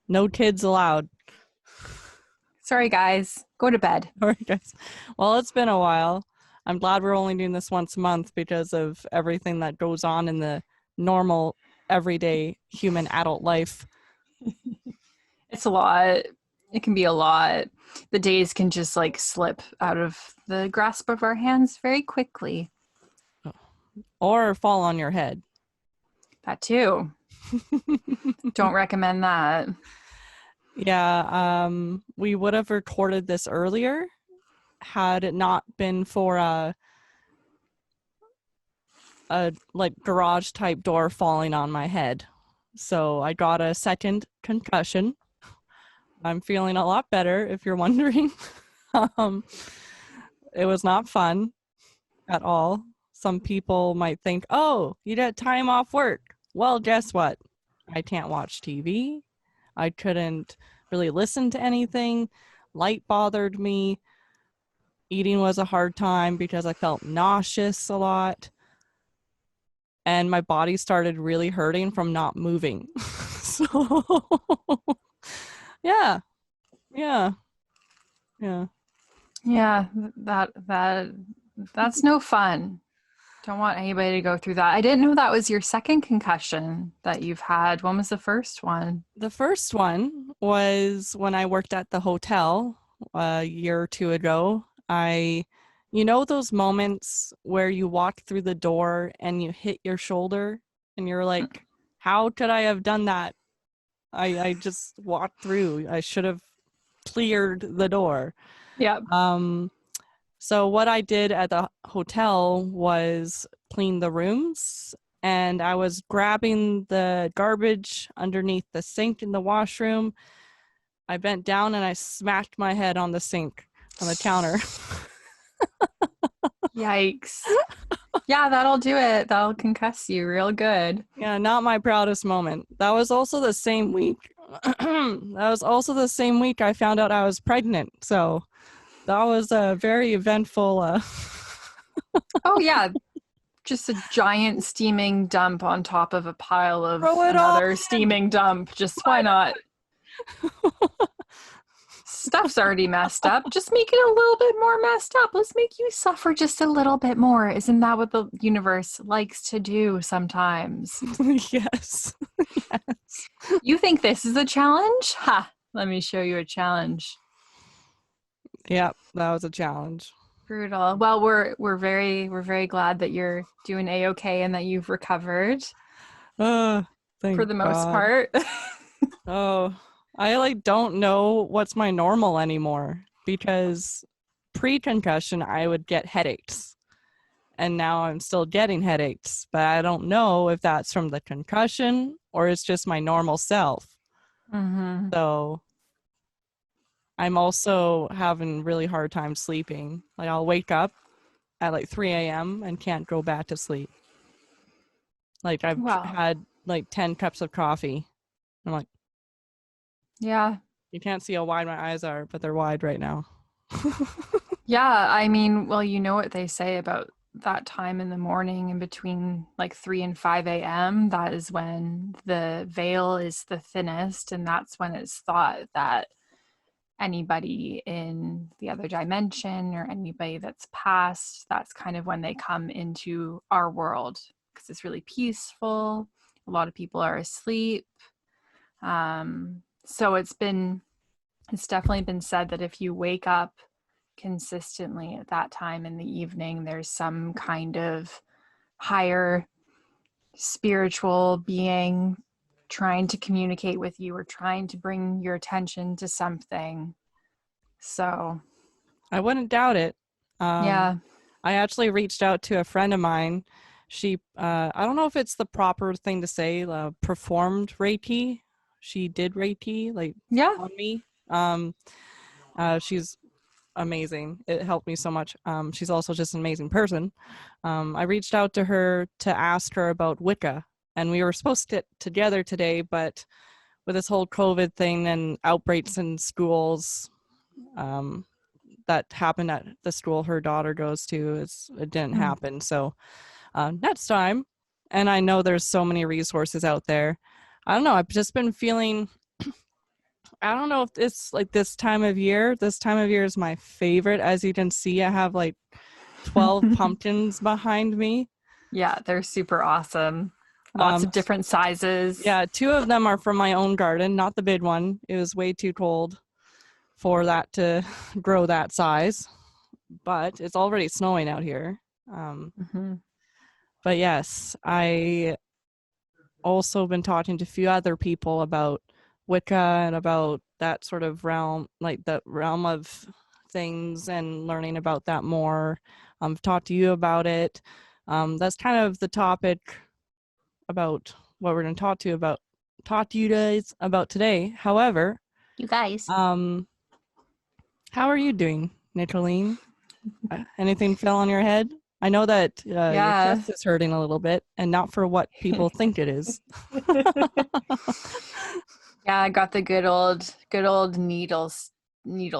No kids allowed. Sorry, guys. Go to bed. All right, guys. Well, it's been a while. I'm glad we're only doing this once a month because of everything that goes on in the normal, everyday human adult life. It's a lot. It can be a lot. The days can just like slip out of the grasp of our hands very quickly. Or fall on your head. That too. Don't recommend that. Yeah, we would have recorded this earlier had it not been for a like garage type door falling on my head. So I got a second concussion. I'm feeling a lot better, if you're wondering. um, it was not fun at all. Some people might think, oh, you got time off work. Well, guess what? I can't watch TV. I couldn't really listen to anything. Light bothered me. Eating was a hard time because I felt nauseous a lot. And my body started really hurting from not moving. So, yeah. Yeah. Yeah, that's no fun. Don't want anybody to go through that. I didn't know that was your second concussion that you've had. When was the first one? The first one was when I worked at the hotel a year or two ago. Those moments where you walk through the door and you hit your shoulder and you're like, how could I have done that? I just walked through. I should have cleared the door. Yep. So what I did at the hotel was clean the rooms, and I was grabbing the garbage underneath the sink in the washroom. I bent down and I smacked my head on the sink, on the counter. Yikes. Yeah, that'll do it. That'll concuss you real good. Yeah, not my proudest moment. That was also the same week. I found out I was pregnant. So that was a very eventful. Oh, yeah. Just a giant steaming dump on top of a pile of Throw it another steaming dump. Just why not? Stuff's already messed up. Just make it a little bit more messed up. Let's make you suffer just a little bit more. Isn't that what the universe likes to do sometimes? Yes. Yes. You think this is a challenge? Ha! Let me show you a challenge. Yep, that was a challenge. Brutal. Well, we're very glad that you're doing A-okay and that you've recovered Thank for the most God. part. Oh, I don't know what's my normal anymore, because pre-concussion I would get headaches, and now I'm still getting headaches, but I don't know if that's from the concussion or it's just my normal self. Mm-hmm. So I'm also having really hard time sleeping. Like I'll wake up at like 3 a.m. and can't go back to sleep. Like I've had like 10 cups of coffee. I'm like, yeah. You can't see how wide my eyes are, but they're wide right now. Yeah, I mean, well, you know what they say about that time in the morning in between like 3 and 5 a.m. That is when the veil is the thinnest, and that's when it's thought that anybody in the other dimension or anybody that's passed, that's kind of when they come into our world, because it's really peaceful. A lot of people are asleep. So it's definitely been said that if you wake up consistently at that time in the evening, there's some kind of higher spiritual being trying to communicate with you or trying to bring your attention to something. So I wouldn't doubt it. Yeah. I actually reached out to a friend of mine. She, I don't know if it's the proper thing to say, performed Reiki. She did Reiki, on me. She's amazing. It helped me so much. She's also just an amazing person. I reached out to her to ask her about Wicca, and we were supposed to get together today, but with this whole COVID thing and outbreaks in schools, that happened at the school her daughter goes to, it didn't happen. So next time. And I know there's so many resources out there. I don't know. I've just been feeling I don't know if it's like this time of year. This time of year is my favorite. As you can see, I have like 12 pumpkins behind me. Yeah, they're super awesome. Lots of different sizes. Yeah, 2 of them are from my own garden, not the big one. It was way too cold for that to grow that size. But it's already snowing out here. But yes, I also been talking to a few other people about Wicca and about that sort of realm, like the realm of things, and learning about that more. I've talked to you about it. That's kind of the topic about what we're going to talk to you guys about today. However, you guys, how are you doing, Nicolene? Anything fell on your head? I know that your chest is hurting a little bit, and not for what people think it is. Yeah, I got the good old needle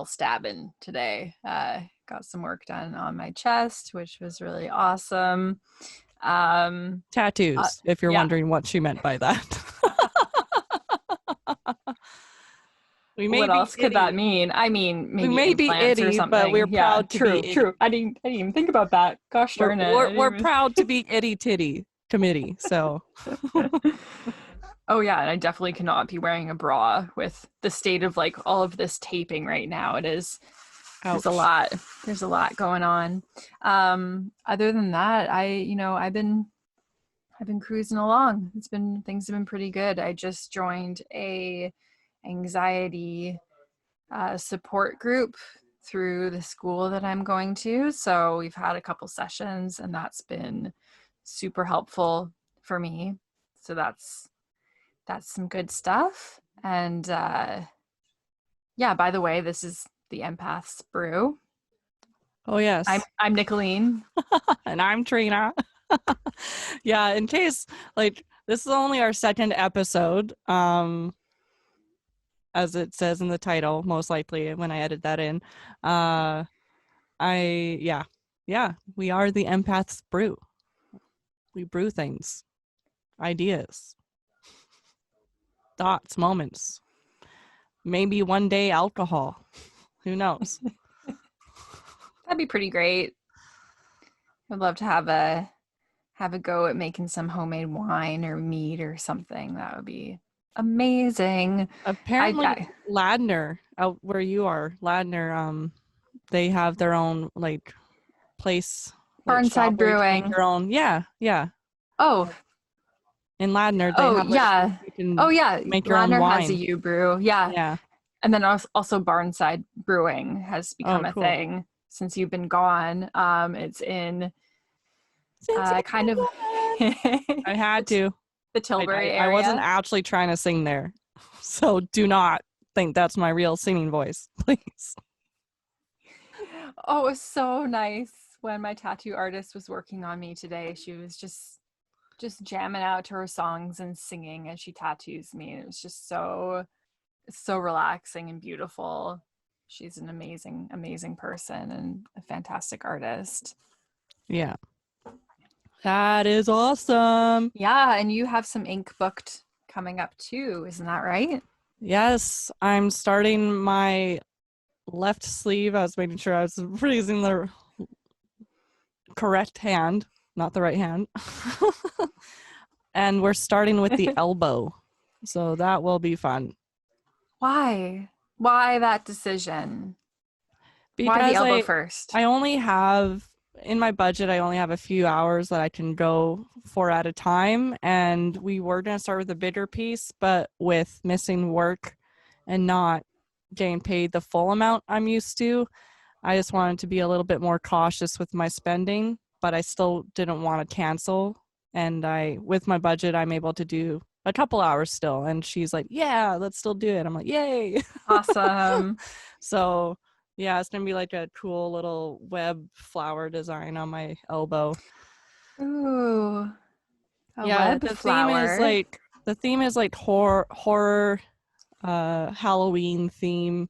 stabbing today. Got some work done on my chest, which was really awesome. Tattoos, if you're wondering what she meant by that. What else could that mean? I mean, maybe we may be itty, or something. but we're proud to be true. I didn't even think about that. Gosh darn it. We're proud to be itty titty committee. So. Oh yeah, and I definitely cannot be wearing a bra with the state of like all of this taping right now. It is. There's a lot. There's a lot going on. Other than that, I've been cruising along. Things have been pretty good. I just joined a anxiety support group through the school that I'm going to. So we've had a couple sessions, and that's been super helpful for me. So that's some good stuff. And yeah, by the way, this is the Empath's Brew. Oh yes, I'm Nicolene. And I'm Trina. Yeah, in case like this is only our second episode, as it says in the title, most likely when I edit that in. We are the Empath's Brew. We brew things, ideas, thoughts, moments. Maybe one day alcohol. Who knows? That'd be pretty great. I'd love to have a go at making some homemade wine or mead or something. That would be amazing. Apparently, Ladner, out where you are, Ladner, they have their own like place, Barnside Brewing. Their own, yeah. Oh, in Ladner, they have make your Ladner own wine. has a U brew, yeah. And then also Barnside Brewing has become a thing since you've been gone. It's in kind of. I had to. The Tilbury area. I wasn't actually trying to sing there, so do not think that's my real singing voice, please. Oh, it was so nice when my tattoo artist was working on me today. She was just jamming out to her songs and singing as she tattoos me. It was just so relaxing and beautiful. She's an amazing person and a fantastic artist. Yeah. That is awesome. Yeah, and you have some ink booked coming up too, isn't that right? Yes, I'm starting my left sleeve. I was making sure I was raising the correct hand, not the right hand. And we're starting with the elbow. So that will be fun. Why? Why that decision? Because why the elbow first? I only have, in my budget, I only have a few hours that I can go for at a time. And we were going to start with a bigger piece, but with missing work and not getting paid the full amount I'm used to, I just wanted to be a little bit more cautious with my spending, but I still didn't want to cancel. And with my budget, I'm able to do a couple hours still. And she's like, yeah, let's still do it. I'm like, yay. Awesome. So yeah, it's going to be like a cool little web flower design on my elbow. Ooh. Web flower. The theme is like horror Halloween theme.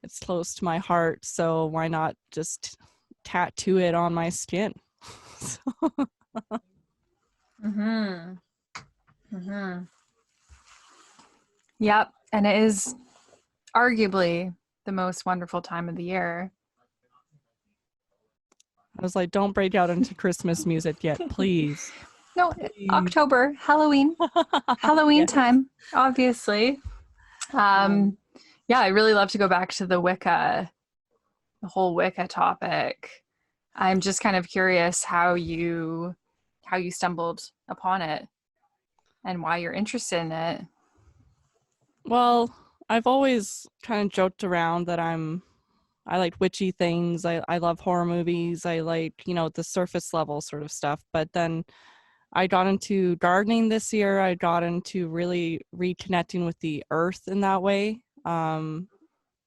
It's close to my heart, so why not just tattoo it on my skin? Yep, and it is arguably the most wonderful time of the year. I was like, don't break out into Christmas music yet, please. No, Please. October, Halloween Yes. time, obviously. Yeah, I really love to go back to the whole Wicca topic. I'm just kind of curious how you stumbled upon it and why you're interested in it. Well, I've always kind of joked around that I like witchy things. I love horror movies. I like, the surface level sort of stuff. But then I got into gardening this year. I got into really reconnecting with the earth in that way. I'm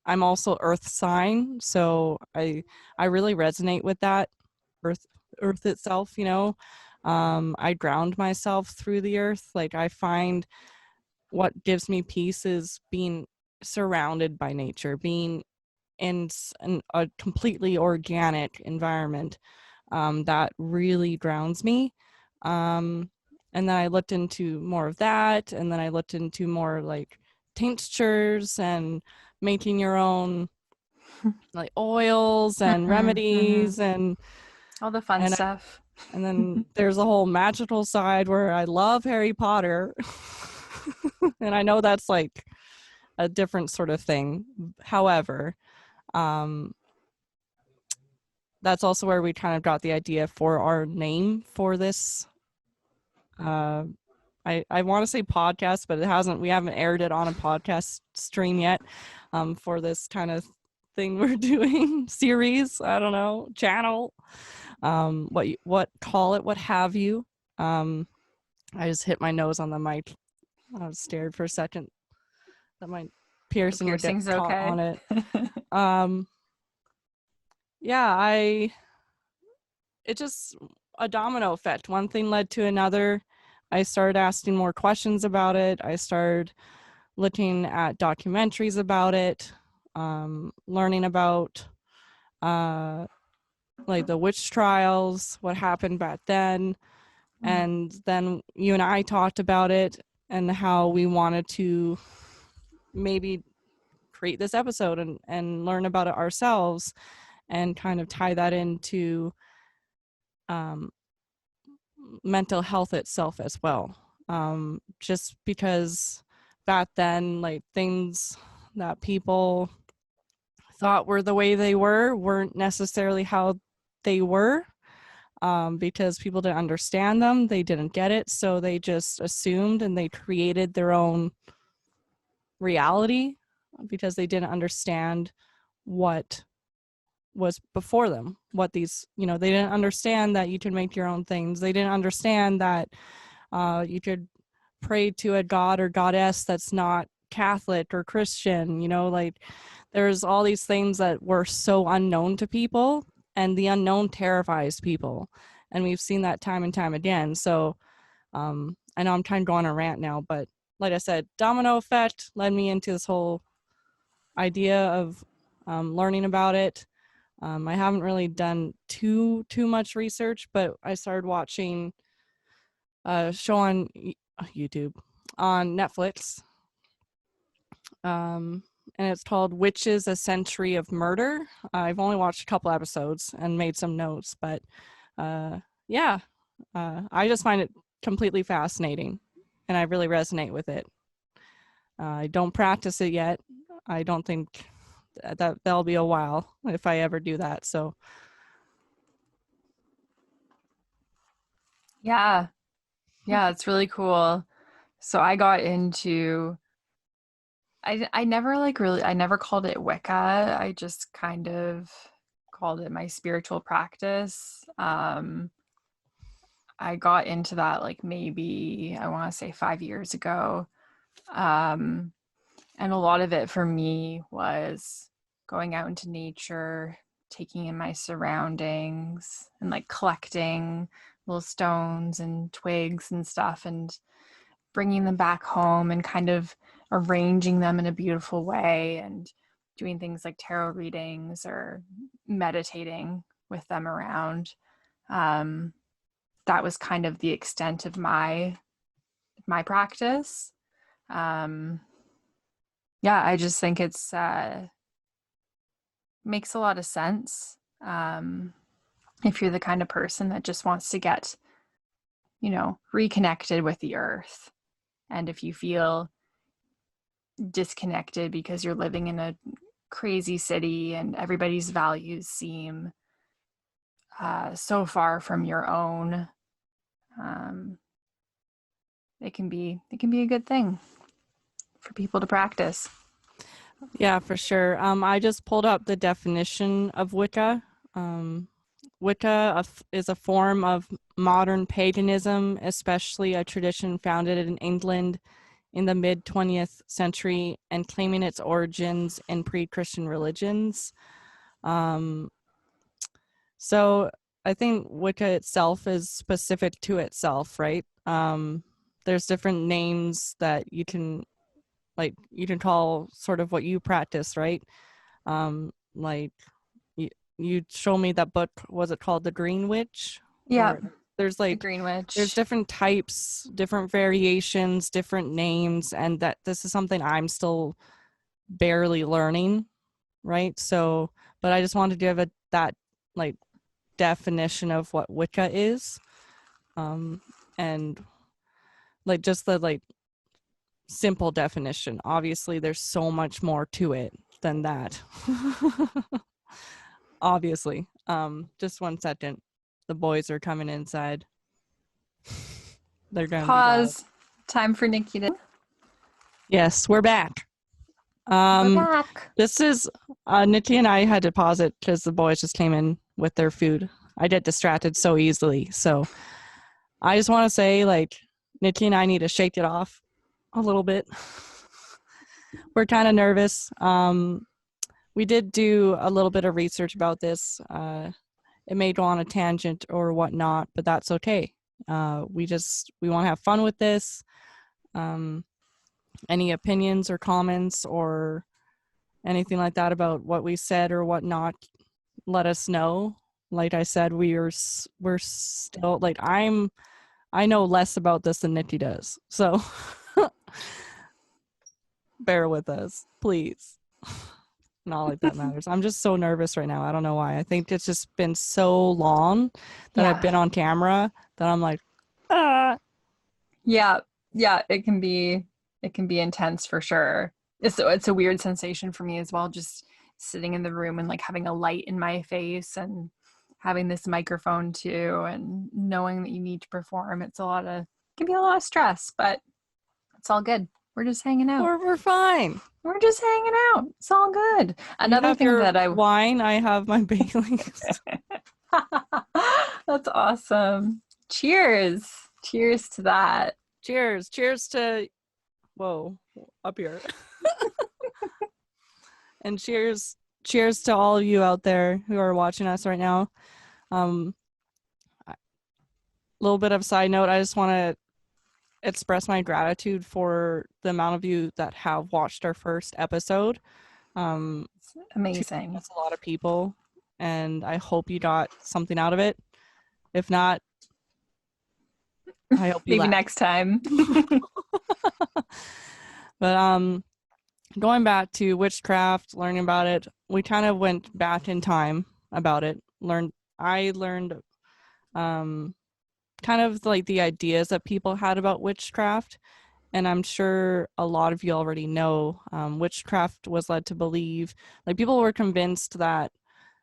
also earth sign, so I really resonate with that earth itself. I ground myself through the earth. Like, I find what gives me peace is being surrounded by nature, being in a completely organic environment. That really grounds me. And then I looked into more of that, and then I looked into more like tinctures and making your own like oils and remedies and all the fun and stuff. and then there's a whole magical side where I love Harry Potter. And I know that's like a different sort of thing. However, that's also where we kind of got the idea for our name for this. I want to say podcast, but we haven't aired it on a podcast stream yet, for this kind of thing we're doing, series, I don't know, channel, what call it, what have you. I just hit my nose on the mic. I was scared for a second that my piercing would get caught okay. on it. Yeah, it just a domino effect. One thing led to another. I started asking more questions about it. I started looking at documentaries about it, learning about like the witch trials, what happened back then. And then you and I talked about it and how we wanted to maybe create this episode and learn about it ourselves and kind of tie that into mental health itself as well. Just because back then, like, things that people thought were the way they weren't necessarily how they were, because people didn't understand them, they didn't get it, so they just assumed and they created their own reality because they didn't understand what was before them, what these, they didn't understand that you can make your own things. They didn't understand that you could pray to a god or goddess that's not Catholic or Christian. Like, there's all these things that were so unknown to people, and the unknown terrifies people, and we've seen that time and time again. So I know I'm kind of going on a rant now, but like I said, domino effect led me into this whole idea of learning about it. I haven't really done too much research, but I started watching a show on YouTube, on Netflix, and it's called Witches: A Century of Murder. I've only watched a couple episodes and made some notes, but yeah, I just find it completely fascinating, and I really resonate with it. I don't practice it yet. I don't think that'll be a while if I ever do that. So Yeah, it's really cool. So I got into I never I never called it Wicca. I just kind of called it my spiritual practice. I got into that like maybe I want to say 5 years ago. And a lot of it for me was going out into nature, taking in my surroundings, and like collecting little stones and twigs and stuff and bringing them back home and kind of arranging them in a beautiful way and doing things like tarot readings or meditating with them around. That was kind of the extent of my practice. Yeah, I just think it's makes a lot of sense. If you're the kind of person that just wants to get, reconnected with the earth, and if you feel disconnected because you're living in a crazy city and everybody's values seem so far from your own, um, it can be a good thing for people to practice. Yeah, for sure. I just pulled up the definition of Wicca. Wicca is a form of modern paganism, especially a tradition founded in England in the mid 20th century and claiming its origins in pre-Christian religions. So I think Wicca itself is specific to itself, right? There's different names that you can call sort of what you practice, right? Like you show me that book, was it called The Green Witch? Yeah, there's the Green Witch. There's different types, different variations, different names, and that this is something I'm still barely learning, right? So, but I just wanted to give that like definition of what Wicca is, and like just the like simple definition. Obviously, there's so much more to it than that. Obviously. Just 1 second. The boys are coming inside. They're gonna Pause. Time for Niki to. Yes, we're back. We're back. This is Niki and I had to pause it because the boys just came in with their food. I get distracted so easily. So I just want to say, like, Niki and I need to shake it off a little bit. We're kind of nervous. We did do a little bit of research about this. It may go on a tangent or whatnot, but that's okay. We want to have fun with this. Any opinions or comments or anything like that about what we said or whatnot, let us know. Like I said, we're still like I know less about this than Niki does, so bear with us, please. Not like that matters. I'm just so nervous right now. I don't know why. I think it's just been so long that I've been on camera that I'm like, ah. Yeah, it can be intense for sure. It's a weird sensation for me as well, just sitting in the room and like having a light in my face and having this microphone too, and knowing that you need to perform. It can be a lot of stress, but it's all good. We're just hanging out. We're fine. We're just hanging out. It's all good. Another thing that wine, I have my Baileys. That's awesome. Cheers. Cheers to that. Cheers. Cheers to up here. And cheers to all of you out there who are watching us right now. A little bit of a side note, I just want to express my gratitude for the amount of you that have watched our first episode. It's amazing. That's a lot of people, and I hope you got something out of it. If not, I hope you maybe next time. But going back to witchcraft, learning about it, we kind of went back in time about it. I learned kind of like the ideas that people had about witchcraft, and I'm sure a lot of you already know. Witchcraft was led to believe, like, people were convinced that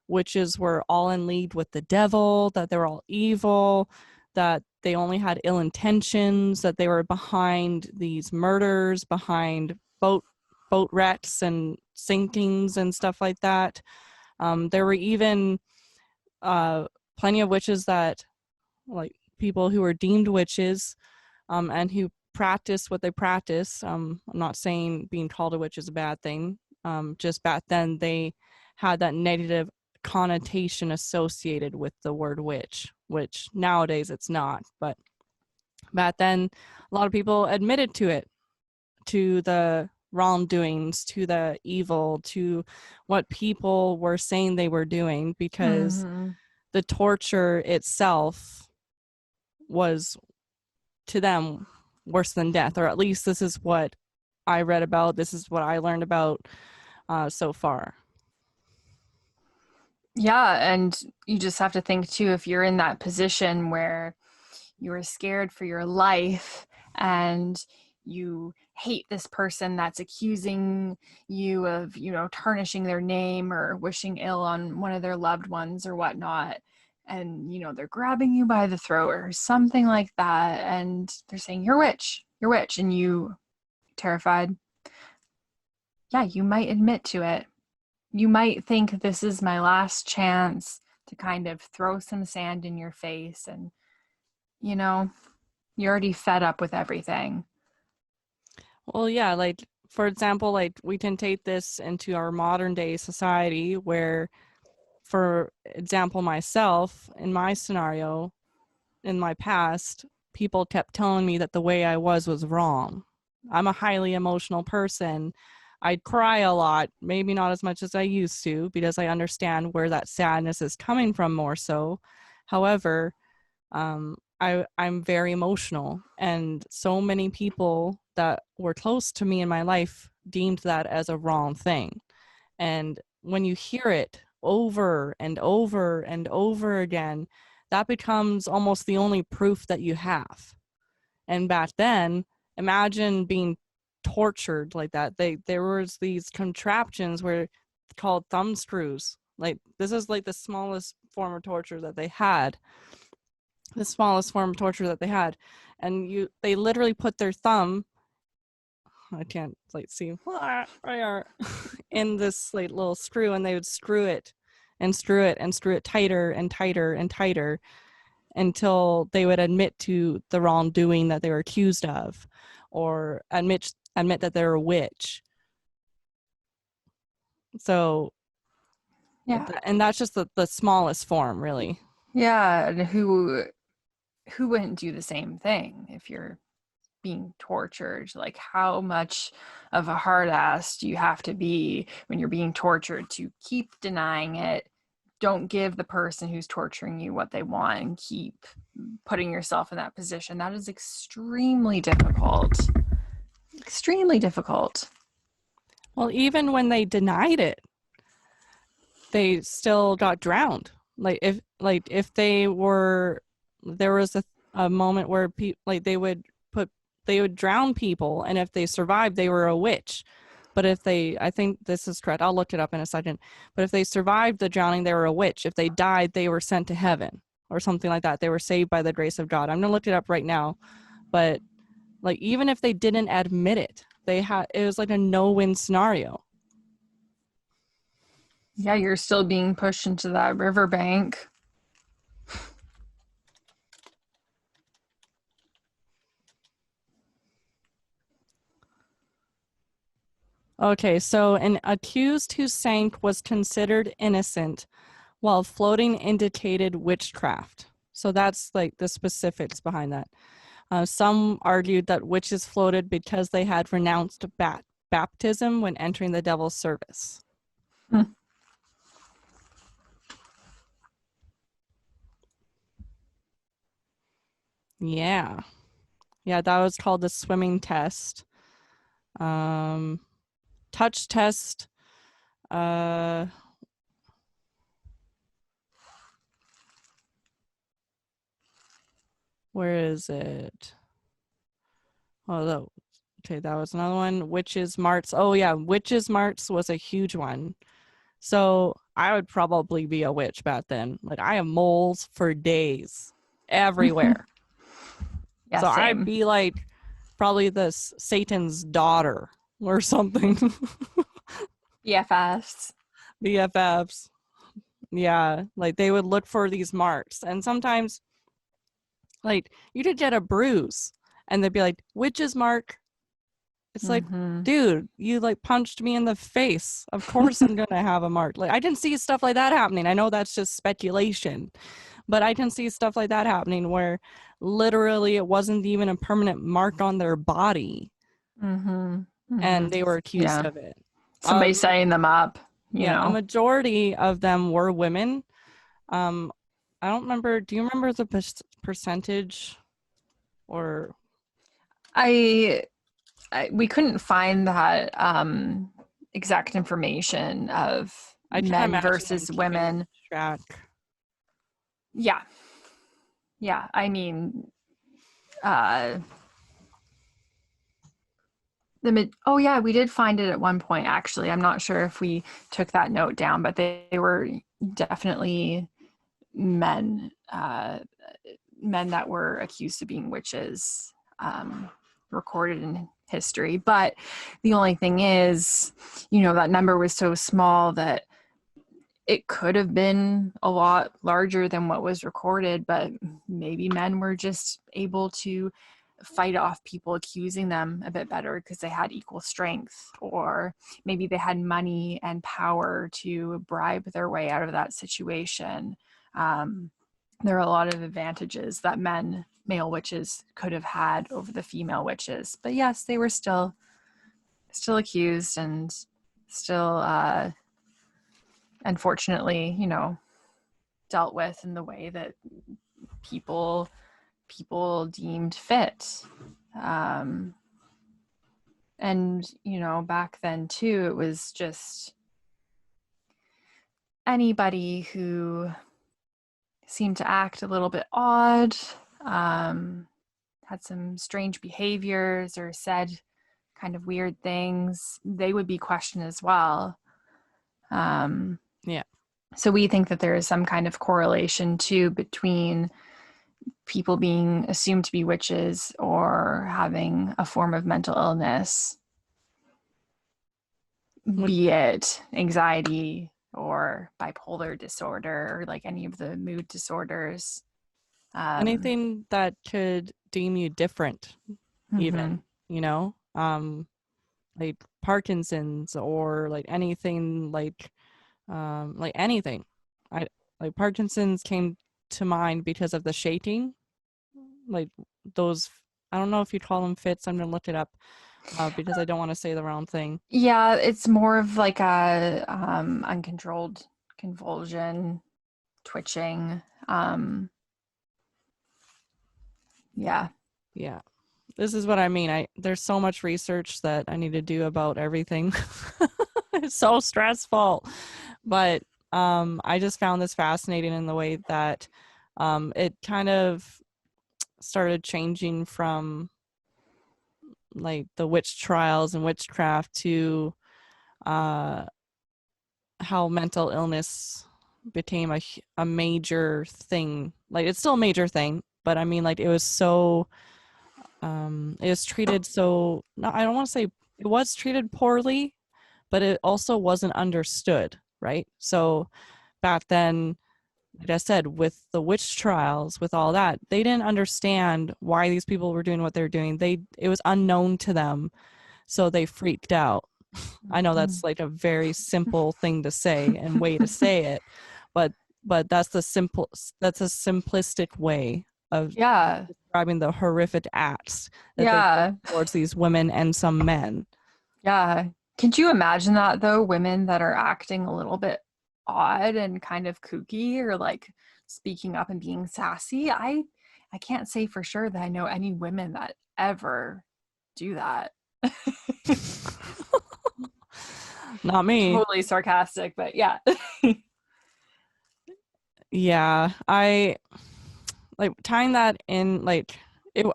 witches were all in league with the devil, that they were all evil, that they only had ill intentions, that they were behind these murders, behind boat wrecks and sinkings and stuff like that. There were even plenty of witches that, like, people who were deemed witches and who practice what they practice. I'm not saying being called a witch is a bad thing. Just back then they had that negative connotation associated with the word witch, which nowadays it's not. But back then, a lot of people admitted to it, to the wrongdoings, to the evil, to what people were saying they were doing, because the torture itself was, to them, worse than death, or at least this is what I read about. This is what I learned about so far. Yeah, and you just have to think too, if you're in that position where you are scared for your life and you hate this person that's accusing you of, tarnishing their name or wishing ill on one of their loved ones or whatnot. And, they're grabbing you by the throat or something like that. And they're saying, you're a witch. And you, terrified, yeah, you might admit to it. You might think this is my last chance to kind of throw some sand in your face. And, you're already fed up with everything. Well, yeah, like for example, like we can take this into our modern day society where, for example, myself, in my scenario, in my past, people kept telling me that the way I was wrong. I'm a highly emotional person. I'd cry a lot, maybe not as much as I used to, because I understand where that sadness is coming from more so. However, I'm very emotional, and so many people that were close to me in my life deemed that as a wrong thing. And when you hear it over and over and over again, that becomes almost the only proof that you have. And back then, imagine being tortured like that. There was these contraptions where called thumb screws. Like this is like the smallest form of torture that they had. The smallest form of torture that they had. And they literally put their thumb, I can't like see in this like little screw, and they would screw it and screw it and screw it tighter and tighter and tighter until they would admit to the wrongdoing that they were accused of, or admit that they're a witch. So Yeah. and that's just the smallest form, really. Yeah. And who wouldn't do the same thing if you're being tortured? Like, how much of a hard ass do you have to be when you're being tortured to keep denying it, don't give the person who's torturing you what they want, and keep putting yourself in that position? That is extremely difficult. Extremely difficult. Well, even when they denied it, they still got drowned. If they were, there was a moment where they would drown people, and if they survived, they were a witch. But if I think this is correct, I'll look it up in a second. But if they survived the drowning, they were a witch. If they died, they were sent to heaven or something like that. They were saved by the grace of God. I'm gonna look it up right now. But like, even if they didn't admit it, it was like a no-win scenario. Yeah, you're still being pushed into that riverbank. Okay, so an accused who sank was considered innocent, while floating indicated witchcraft. So that's like the specifics behind that. Some argued that witches floated because they had renounced baptism when entering the devil's service. Yeah. Yeah, that was called the swimming test. Touch test. Where is it? Oh, okay, that was another one. Witches marts. Oh yeah, witches marts was a huge one. So I would probably be a witch back then. Like, I have moles for days everywhere. Yeah, So same. I'd be like probably this Satan's daughter or something. BFFs. BFFs. Yeah, like they would look for these marks, and sometimes like you could get a bruise and they'd be like, witch's mark. It's like, dude, you like punched me in the face. Of course I'm gonna have a mark. Like, I can see stuff like that happening. I know that's just speculation, but I can see stuff like that happening where literally it wasn't even a permanent mark on their body, and they were accused of it. Somebody setting them up. A majority of them were women. I don't remember. Do you remember the percentage? Or I we couldn't find that exact information of I can't men imagine versus them keeping women. track. Yeah. Yeah. I mean, uh, oh yeah, we did find it at one point, actually. I'm not sure if we took that note down, but they were definitely men, men that were accused of being witches, recorded in history. But the only thing is, that number was so small that it could have been a lot larger than what was recorded, but maybe men were just able to fight off people accusing them a bit better because they had equal strength, or maybe they had money and power to bribe their way out of that situation. There are a lot of advantages that male witches could have had over the female witches, but yes, they were still accused and still unfortunately dealt with in the way that people deemed fit. And back then too, it was just anybody who seemed to act a little bit odd, had some strange behaviors, or said kind of weird things, they would be questioned as well. Yeah. So we think that there is some kind of correlation too between people being assumed to be witches or having a form of mental illness, be it anxiety or bipolar disorder, or like any of the mood disorders. Anything that could deem you different, even, like Parkinson's, or like anything like anything. Like Parkinson's came to mind because of the shaking, like those. I don't know if you'd call them fits. I'm gonna look it up because I don't want to say the wrong thing. Yeah, it's more of like a uncontrolled convulsion, twitching. Yeah. This is what I mean. There's so much research that I need to do about everything. It's so stressful. But I just found this fascinating in the way that it kind of started changing from like the witch trials and witchcraft to how mental illness became a major thing. Like it's still a major thing, but I mean, like it was so it was treated so, no, I don't want to say it was treated poorly, but it also wasn't understood, right? So back then, like I said, with the witch trials, with all that, they didn't understand why these people were doing what they're doing. It was unknown to them, so they freaked out. I know that's like a very simple thing to say and way to say it, but that's a simplistic way of describing the horrific acts that they did towards these women and some men. Yeah. Could you imagine that though? Women that are acting a little bit odd and kind of kooky, or like speaking up and being sassy. I can't say for sure that I know any women that ever do that. Not me. Totally sarcastic, but yeah. Yeah, I like tying that in, like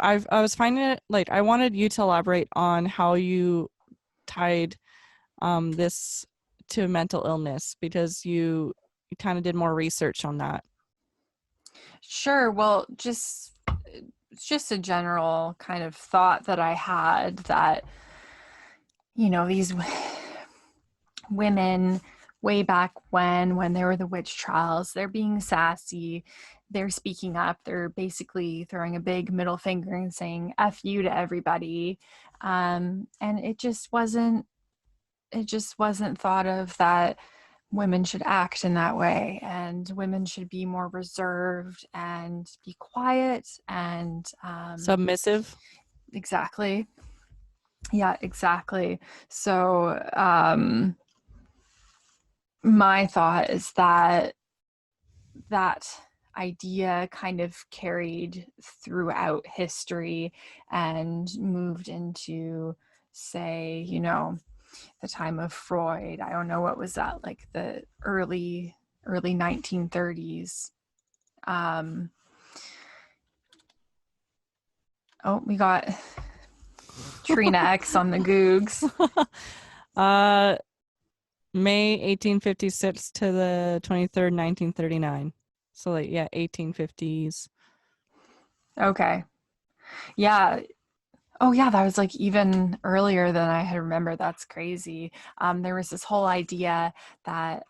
I was finding it, like I wanted you to elaborate on how you tied this to mental illness, because you kind of did more research on that. Sure. Well, it's just a general kind of thought that I had that, these women way back when there were the witch trials, they're being sassy, they're speaking up, they're basically throwing a big middle finger and saying F you to everybody. And it just wasn't thought of that women should act in that way, and women should be more reserved and be quiet and Submissive. Exactly. Yeah, exactly. So my thought is that idea kind of carried throughout history and moved into say, you know, the time of Freud. I don't know, what was that, like the early 1930s. Oh, we got Trina X on the Googs. May 1856 to the 23rd, 1939. So like, yeah, 1850s. Okay. Yeah. Oh yeah, that was like even earlier than I had remembered. That's crazy. There was this whole idea that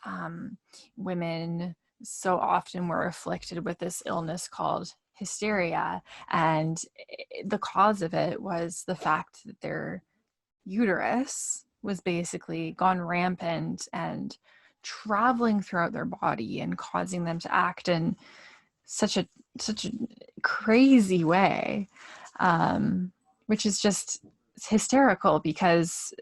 women so often were afflicted with this illness called hysteria, and the cause of it was the fact that their uterus was basically gone rampant and traveling throughout their body and causing them to act in such a crazy way, which is just hysterical because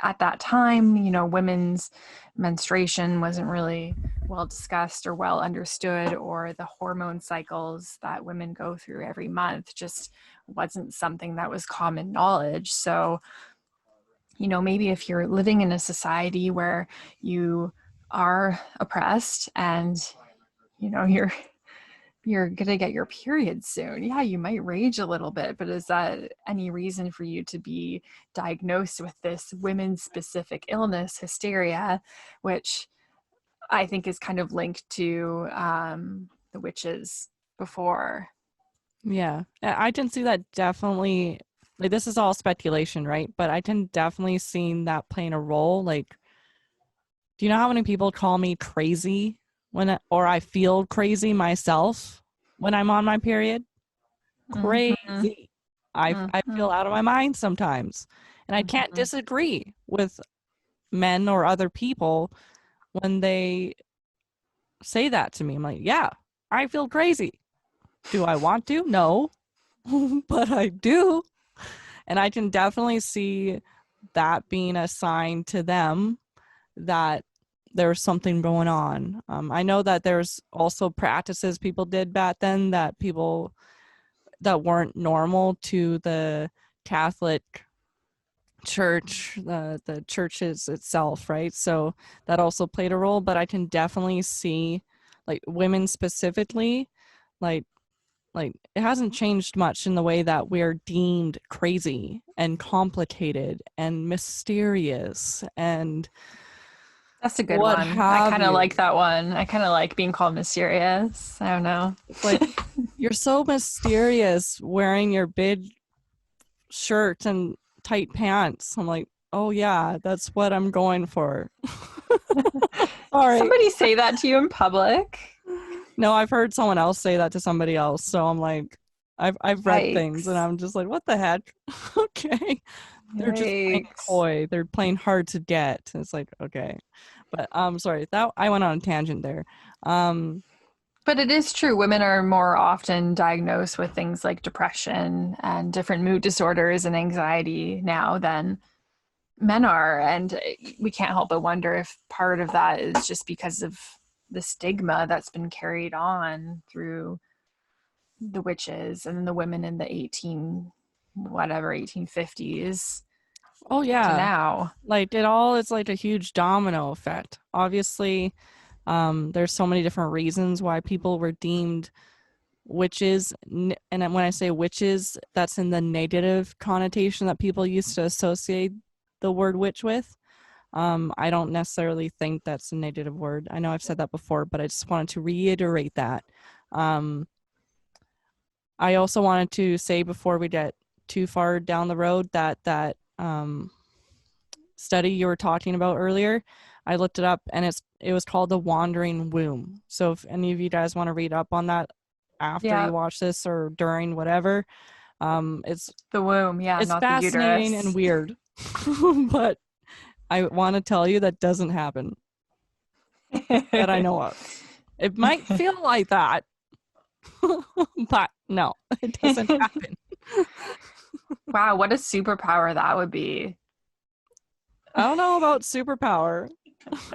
at that time, you know, women's menstruation wasn't really well discussed or well understood, or the hormone cycles that women go through every month just wasn't something that was common knowledge. So, you know, maybe if you're living in a society where you are oppressed and, you know, you're gonna get your period soon, yeah, you might rage a little bit, but is that any reason for you to be diagnosed with this women specific illness, hysteria, which I think is kind of linked to the witches before? Yeah, I can see that definitely. Like, this is all speculation, right? But I can definitely see that playing a role. Like, do you know how many people call me crazy or I feel crazy myself when I'm on my period? Mm-hmm. Crazy. I feel out of my mind sometimes, and I can't disagree with men or other people when they say that to me. I'm like, yeah, I feel crazy. Do I want to? No, but I do. And I can definitely see that being a sign to them that there's something going on. I know that there's also practices people did back then that people that weren't normal to the Catholic church, the churches itself, right? So that also played a role, but I can definitely see, like, women specifically, like it hasn't changed much in the way that we're deemed crazy and complicated and mysterious and That's a good what one. I have kind of you. like that one. I kind of like being called mysterious. I don't know. It's like, you're so mysterious wearing your big shirt and tight pants. I'm like, oh yeah, that's what I'm going for. Sorry. Somebody say that to you in public? No, I've heard someone else say that to somebody else. So I'm like, I've read things and Yikes. I'm just like, what the heck? Okay. They're just playing Yikes. coy. They're playing hard to get. It's like, okay. But sorry, that I went on a tangent there. But it is true. Women are more often diagnosed with things like depression and different mood disorders and anxiety now than men are. And we can't help but wonder if part of that is just because of the stigma that's been carried on through the witches and the women in the 1850s Oh to yeah. now. Like, it all is like a huge domino effect. Obviously, there's so many different reasons why people were deemed witches, and when I say witches, that's in the negative connotation that people used to associate the word witch with. I don't necessarily think that's a negative word. I know I've said that before, but I just wanted to reiterate that. I also wanted to say before we get too far down the road that study you were talking about earlier, I looked it up, and it was called the Wandering Womb. So if any of you guys want to read up on that after you watch this or during, whatever, it's the womb, it's not the fascinating uterus. and weird. But I want to tell you that doesn't happen that I know of. It might feel like that, but no, it doesn't happen. Wow, what a superpower that would be. I don't know about superpower.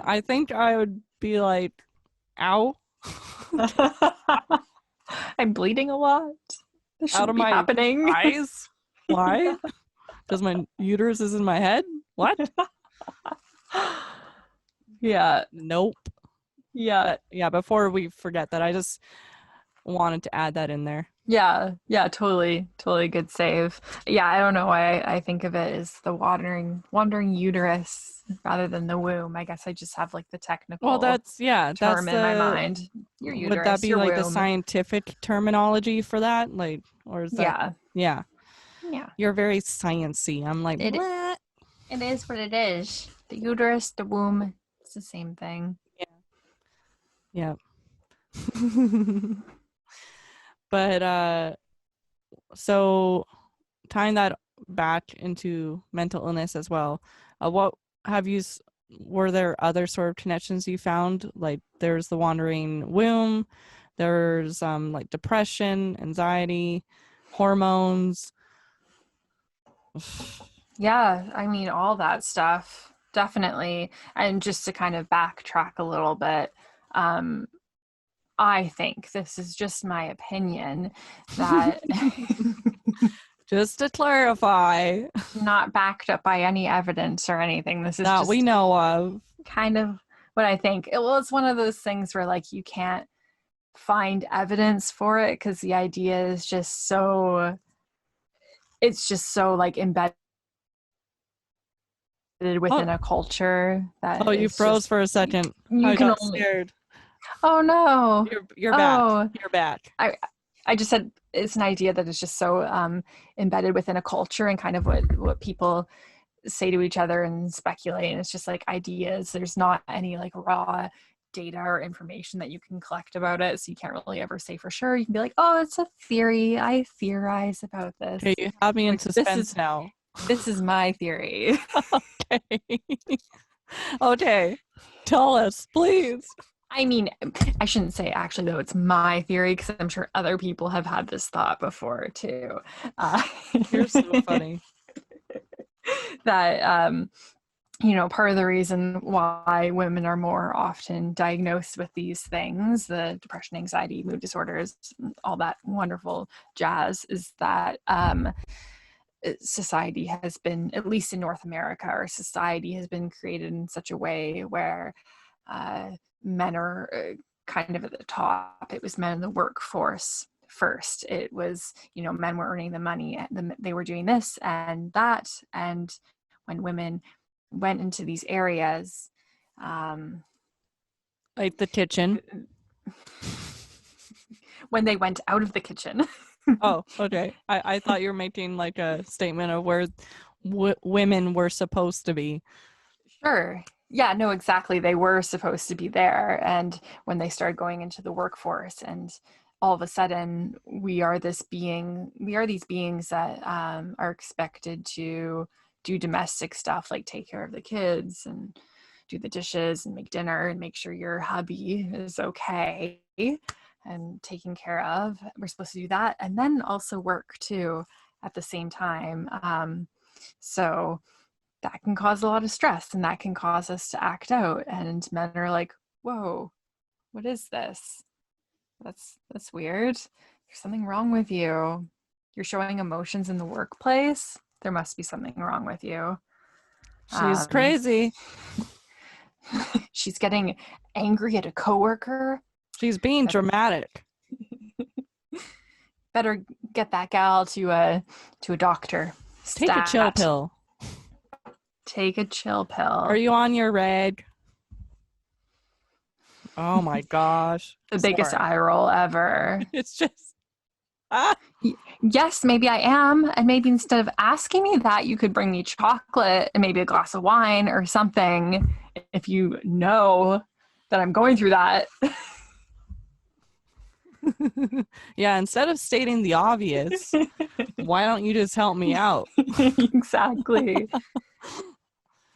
I think I would be like, ow. I'm bleeding a lot. This Out shouldn't of be my happening. eyes. Why? Because my uterus is in my head? What? Yeah. Nope. Yeah. But yeah, before we forget that, I just wanted to add that in there. Yeah. Yeah. Totally. Totally good save. Yeah. I don't know why I think of it as the wandering uterus rather than the womb. I guess I just have like the Well, technical that's term in my the, mind. Your would that uterus, be your like the womb. scientific terminology for that? Like, or is that, Yeah. yeah. Yeah. You're very sciencey. I'm like, It what? it is what it is. The uterus, the womb, it's the same thing. Yeah. But so tying that back into mental illness as well, what have you were there other sort of connections you found? Like there's the wandering womb, there's like depression, anxiety, hormones. Yeah, I mean all that stuff. Definitely. And just to kind of backtrack a little bit, um, I think this is just my opinion that Just to clarify, not backed up by any evidence or anything. This is that we just know of. kind of what I think. Well, it's one of those things where like you can't find evidence for it because the idea is just so it's just so like embedded Oh, within a culture that oh, you it's froze just for a second. you I can got only scared. oh no. You're back. Oh, You're back. I just said it's an idea that is just so embedded within a culture and kind of what people say to each other and speculate, and it's just like ideas. There's not any like raw data or information that you can collect about it, so you can't really ever say for sure. You can be like, oh, it's a theory, I theorize about this. Okay, you have me in Like, suspense now. this is my theory. Okay. Okay. Tell us, please. I mean, I shouldn't say actually though it's my theory because I'm sure other people have had this thought before too. You're so funny. That you know, part of the reason why women are more often diagnosed with these things, the depression, anxiety, mood disorders, all that wonderful jazz, is that society has been, at least in North America, our society has been created in such a way where men are kind of at the top. It was men in the workforce first. It was, you know, men were earning the money, they were doing this and that. And when women went into these areas, Like the kitchen. when they went out of the kitchen. Oh, okay. I thought you were making like a statement of where women were supposed to be. Sure. Yeah, no, exactly. They were supposed to be there. And when they started going into the workforce, and all of a sudden we are these beings that are expected to do domestic stuff like take care of the kids and do the dishes and make dinner and make sure your hubby is okay and taken care of. We're supposed to do that and then also work too at the same time. So that can cause a lot of stress and that can cause us to act out. And men are like, whoa, what is this? That's weird. There's something wrong with you. You're showing emotions in the workplace. There must be something wrong with you. She's crazy. She's getting angry at a coworker. She's being dramatic. Better get that gal to a doctor. Take a chill pill. Take a chill pill. Are you on your reg? Oh my gosh. The biggest eye roll ever. It's just Yes, maybe I am. And maybe instead of asking me that, you could bring me chocolate and maybe a glass of wine or something if you know that I'm going through that. Yeah, instead of stating the obvious, why don't you just help me out? Exactly.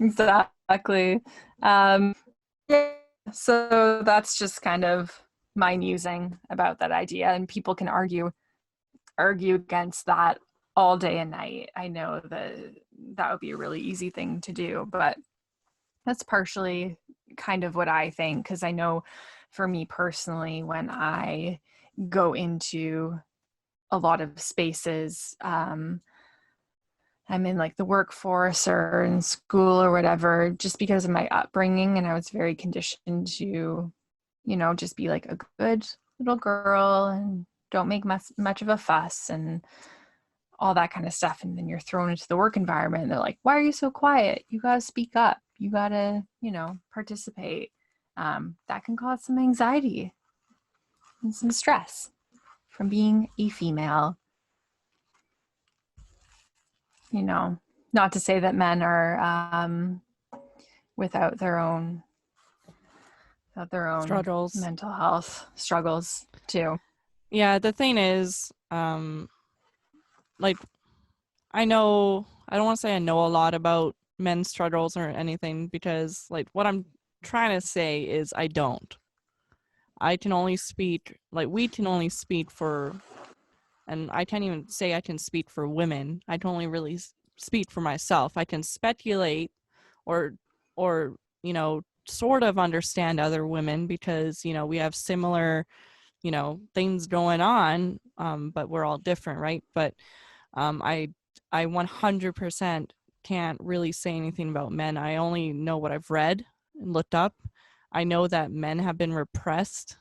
Exactly. Yeah, so that's just kind of my musing about that idea, and people can argue against that all day and night. I know that would be a really easy thing to do, but that's partially kind of what I think, because I know for me personally, when I go into a lot of spaces, I'm in like the workforce or in school or whatever, just because of my upbringing. And I was very conditioned to, just be like a good little girl and don't make much of a fuss and all that kind of stuff. And then you're thrown into the work environment and they're like, why are you so quiet? You got to speak up. You got to, participate. That can cause some anxiety and some stress from being a female. Not to say that men are without their own Struggles. mental health struggles too. Yeah, the thing is, like, I don't want to say I know a lot about men's struggles or anything, because like what I'm trying to say is I don't. I can only speak, like, we can only speak for, and I can't even say I can speak for women. I can only really speak for myself. I can speculate or sort of understand other women, because we have similar things going on, but we're all different, right? But I 100% can't really say anything about men. I only know what I've read and looked up. I know that men have been oppressed,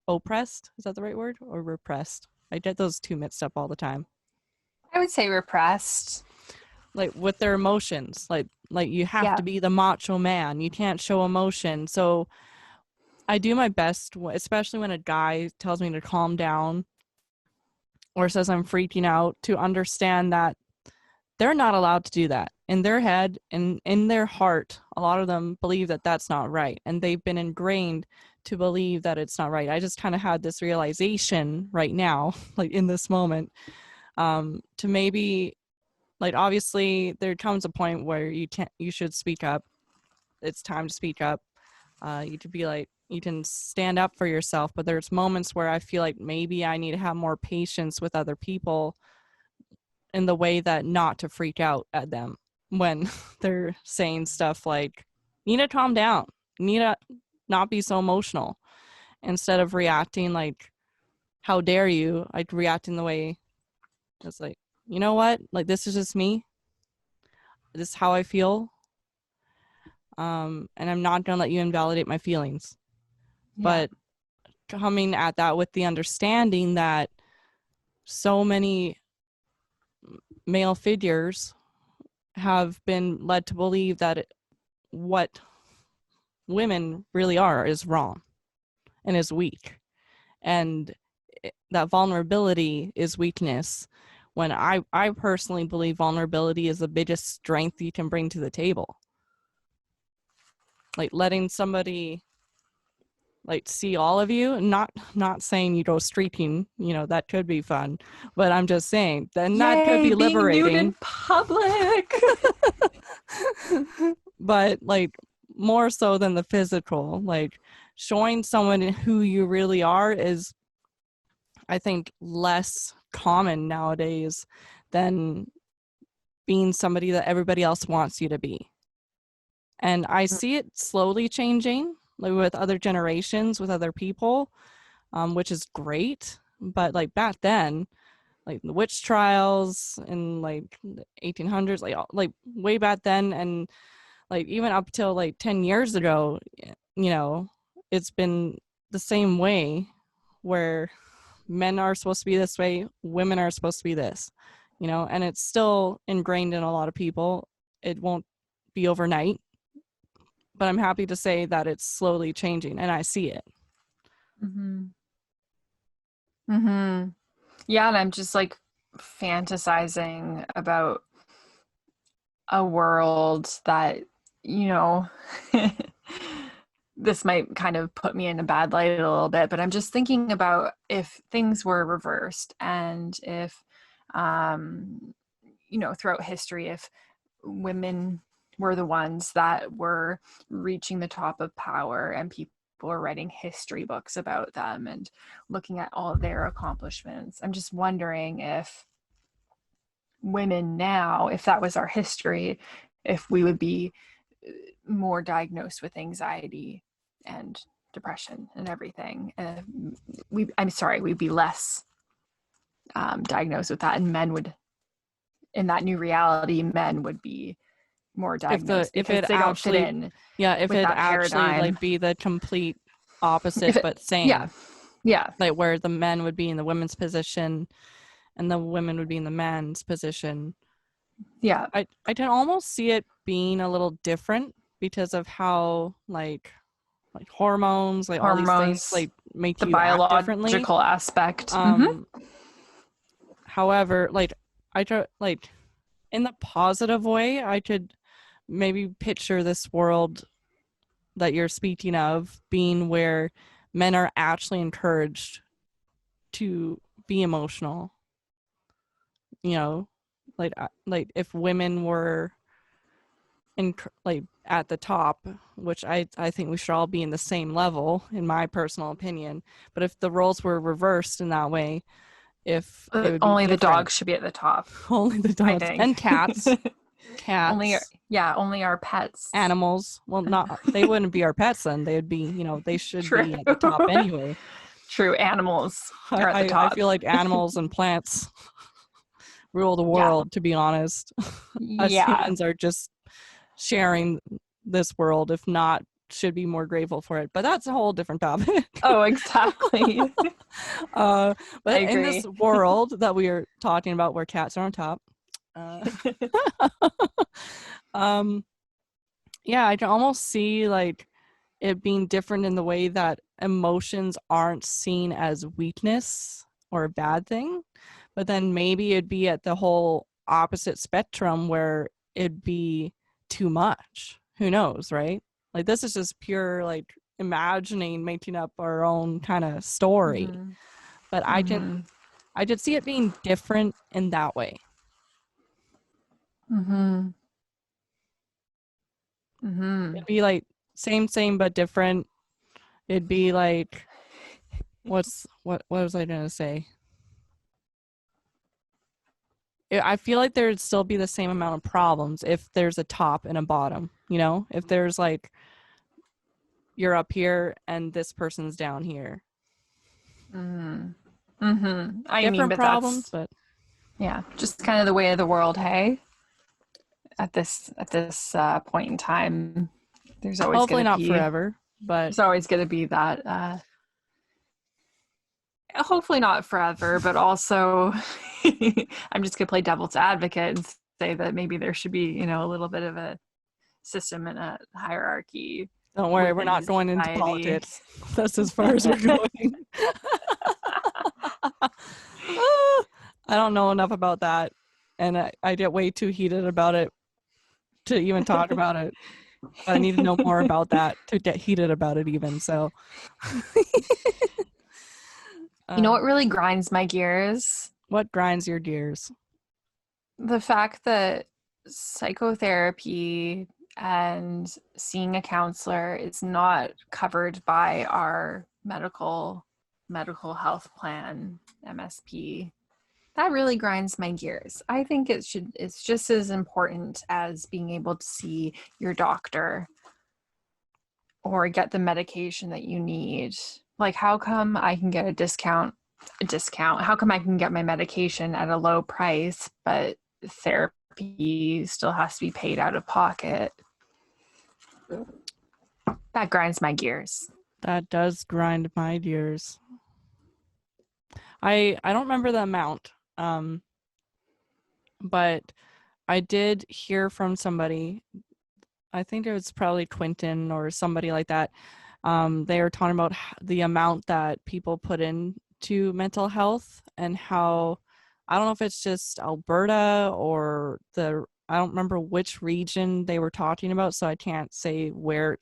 is that the right word, or repressed? I get those two mixed up all the time. I would say repressed. Like with their emotions, like you have to be the macho man. You can't show emotion. So I do my best, especially when a guy tells me to calm down or says I'm freaking out, to understand that they're not allowed to do that. In their head and in their heart, a lot of them believe that that's not right. And they've been ingrained to believe that it's not right. I just kind of had this realization right now, like in this moment, to maybe, like, obviously there comes a point where you should speak up. It's time to speak up. You could be like, you can stand up for yourself, but there's moments where I feel like maybe I need to have more patience with other people, in the way that not to freak out at them when they're saying stuff like, you need to calm down, you need to not be so emotional, instead of reacting like, how dare you, like reacting the way it's like, you know what, like, this is just me, this is how I feel, and I'm not gonna let you invalidate my feelings. But coming at that with the understanding that so many male figures have been led to believe that what women really are is wrong and is weak, and that vulnerability is weakness, when I personally believe vulnerability is the biggest strength you can bring to the table. Like letting somebody like see all of you, not saying you go streaking, that could be fun, but I'm just saying then that could be liberating. Being nude in public. But like more so than the physical, like showing someone who you really are is, I think, less common nowadays than being somebody that everybody else wants you to be. And I see it slowly changing, like with other generations, with other people, which is great. But like back then, like the witch trials in like the 1800s, like way back then, and like even up till like 10 years ago, it's been the same way, where men are supposed to be this way, women are supposed to be this, and it's still ingrained in a lot of people. It won't be overnight, but I'm happy to say that it's slowly changing, and I see it. Yeah, and I'm just like fantasizing about a world that, this might kind of put me in a bad light a little bit, but I'm just thinking about if things were reversed, and if, throughout history, if women were the ones that were reaching the top of power, and people were writing history books about them and looking at all of their accomplishments. I'm just wondering if women now, if that was our history, if we would be more diagnosed with anxiety and depression and everything. We'd be less diagnosed with that, and men would in that new reality, men would be more diagnosed if because it they don't fit actually in if with it that actually paradigm. like be the complete opposite If it, but same. yeah, Like where the men would be in the women's position and the women would be in the men's position. Yeah. I can almost see it being a little different because of how like hormones, like all these things like make the you act differently. biological aspect. However, like I try, like in the positive way, I could maybe picture this world that you're speaking of being where men are actually encouraged to be emotional. You know, like if women were like at the top, which I think we should all be in the same level in my personal opinion, but if the roles were reversed in that way, if it would be only different. the dogs should be at the top. Only the dogs and cats. Only our pets. Animals. Well, not they wouldn't be our pets then. They would be, they should be at the top anyway. True, animals are at the top. I feel like animals and plants rule the world, to be honest. Us humans are just sharing this world, if not should be more grateful for it, but that's a whole different topic. Oh, exactly. But in this world that we are talking about where cats are on top, I can almost see like it being different in the way that emotions aren't seen as weakness or a bad thing, but then maybe it'd be at the whole opposite spectrum where it'd be too much. Who knows, right? Like this is just pure like imagining, making up our own kind of story. But I could see it being different in that way. It'd be like same but different. It'd be like what was I gonna say? I feel like there'd still be the same amount of problems if there's a top and a bottom, if there's like you're up here and this person's down here. Different problems, but yeah, just kind of the way of the world. Hey, at this point in time, there's always hopefully not forever, but there's always going to be that. Hopefully not forever, but also I'm just going to play devil's advocate and say that maybe there should be, a little bit of a system and a hierarchy. Don't worry, we're not going into politics. That's as far as we're going. I don't know enough about that, and I get way too heated about it to even talk about it. But I need to know more about that to get heated about it even, so. You know what really grinds my gears? What grinds your gears? The fact that psychotherapy and seeing a counselor is not covered by our medical health plan, MSP. That really grinds my gears. I think it's just as important as being able to see your doctor or get the medication that you need. Like, how come I can get a discount? How come I can get my medication at a low price, but therapy still has to be paid out of pocket? That grinds my gears. That does grind my gears. I don't remember the amount, but I did hear from somebody, I think it was probably Quentin or somebody like that. They were talking about the amount that people put into mental health and how, I don't know if it's just Alberta or I don't remember which region they were talking about, so I can't say where,